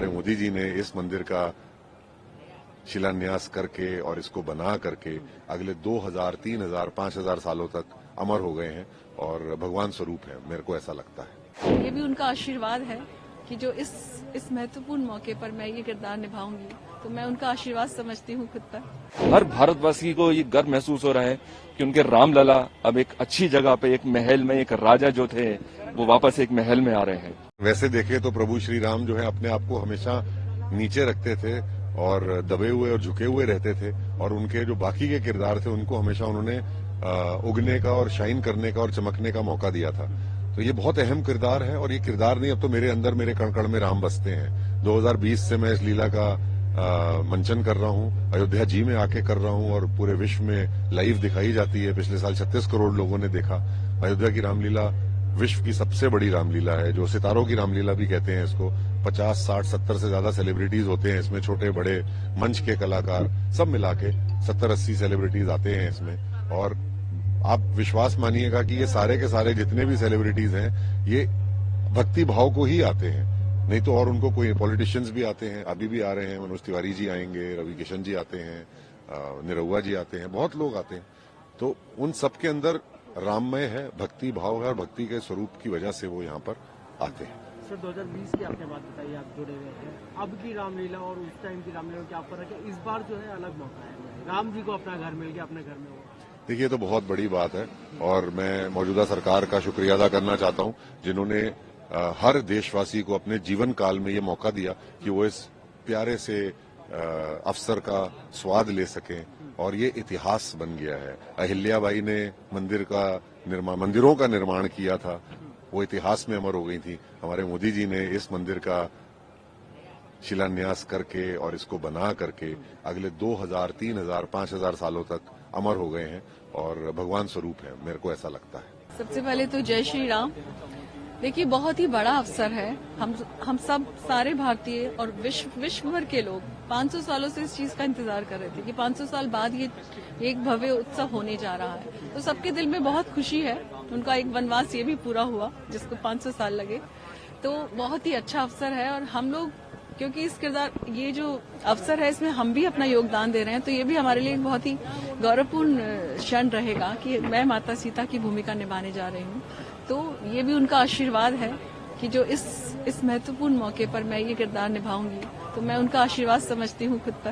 हमारे मोदी जी ने इस मंदिर का शिलान्यास करके और इसको बना करके अगले 2000, 3000, 5000 सालों तक अमर हो गए हैं और भगवान स्वरूप है, मेरे को ऐसा लगता है। ये भी उनका आशीर्वाद है कि जो इस महत्वपूर्ण मौके पर मैं ये किरदार निभाऊंगी, तो मैं उनका आशीर्वाद समझती हूँ खुद पर। हर भारतवासी को ये गर्व महसूस हो रहा है कि उनके रामलला अब एक अच्छी जगह पे, एक महल में, एक राजा जो थे वो वापस एक महल में आ रहे हैं। वैसे देखे तो प्रभु श्री राम जो है अपने आप को हमेशा नीचे रखते थे और दबे हुए और झुके हुए रहते थे, और उनके जो बाकी के किरदार थे उनको हमेशा उन्होंने उगने का और शाइन करने का और चमकने का मौका दिया था। तो ये बहुत अहम किरदार है, और ये किरदार नहीं, अब तो मेरे अंदर, मेरे कण कण में राम बसते हैं। 2020 से मैं इस लीला का मंचन कर रहा हूँ, अयोध्या जी में आके कर रहा हूँ, और पूरे विश्व में लाइव दिखाई जाती है। पिछले साल 36 करोड़ लोगों ने देखा। अयोध्या की रामलीला विश्व की सबसे बड़ी रामलीला है, जो सितारों की रामलीला भी कहते हैं इसको। 50, 60, 70 से ज्यादा सेलिब्रिटीज होते हैं इसमें, छोटे बड़े मंच के कलाकार सब मिला के 70-80 सेलिब्रिटीज आते हैं इसमें। और आप विश्वास मानिएगा कि ये सारे के सारे जितने भी सेलिब्रिटीज हैं ये भक्ति भाव को ही आते हैं, नहीं तो और उनको कोई पॉलिटिशियंस भी आते हैं, अभी भी आ रहे हैं, मनोज तिवारी जी आएंगे, रवि किशन जी आते हैं, निरहुआ जी आते हैं, बहुत लोग आते हैं। तो उन सबके अंदर राममय है, भक्ति भाव है, और भक्ति के स्वरूप की वजह से वो यहाँ पर आते हैं। सर 2020 की आपने बात बताई, आप जुड़े हुए हैं, अब की रामलीला और उस टाइम की रामलीला में क्या फर्क है? इस बार जो है अलग मौका है, राम जी को अपना घर मिल गया, अपने घर में हो। देखिए, तो बहुत बड़ी बात है, और मैं मौजूदा सरकार का शुक्रिया अदा करना चाहता हूँ, जिन्होंने हर देशवासी को अपने जीवन काल में ये मौका दिया कि वो इस प्यारे से अवसर का स्वाद ले सकें, और ये इतिहास बन गया है। अहिल्याबाई ने मंदिरों का निर्माण किया था, वो इतिहास में अमर हो गई थी। हमारे मोदी जी ने इस मंदिर का शिलान्यास करके और इसको बना करके अगले 2000, 3000, 5000 सालों तक अमर हो गए हैं और भगवान स्वरूप है, मेरे को ऐसा लगता है। सबसे पहले तो जय श्री राम। देखिए, बहुत ही बड़ा अवसर है। हम सब सारे भारतीय और विश्व भर के लोग 500 सालों से इस चीज का इंतजार कर रहे थे कि 500 साल बाद ये एक भव्य उत्सव होने जा रहा है। तो सबके दिल में बहुत खुशी है। उनका एक वनवास ये भी पूरा हुआ जिसको 500 साल लगे। तो बहुत ही अच्छा अवसर है, और हम लोग क्योंकि ये जो अवसर है इसमें हम भी अपना योगदान दे रहे हैं, तो ये भी हमारे लिए एक बहुत ही गौरवपूर्ण क्षण रहेगा कि मैं माता सीता की भूमिका निभाने जा रही हूँ। तो ये भी उनका आशीर्वाद है कि जो इस महत्वपूर्ण मौके पर मैं ये किरदार निभाऊंगी, तो मैं उनका आशीर्वाद समझती हूँ खुद पर।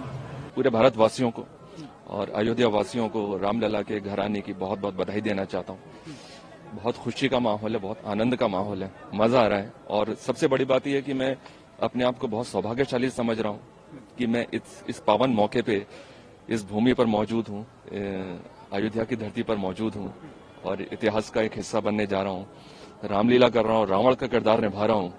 पूरे भारतवासियों को और अयोध्या वासियों को रामलला के घर आने की बहुत बहुत बधाई देना चाहता हूँ। बहुत खुशी का माहौल है, बहुत आनंद का माहौल है, मजा आ रहा है। और सबसे बड़ी बात यह है कि मैं अपने आप को बहुत सौभाग्यशाली समझ रहा हूँ कि मैं इस पावन मौके पे इस भूमि पर मौजूद हूँ, अयोध्या की धरती पर मौजूद हूँ, और इतिहास का एक हिस्सा बनने जा रहा हूँ। रामलीला कर रहा हूँ, रावण का किरदार निभा रहा हूँ।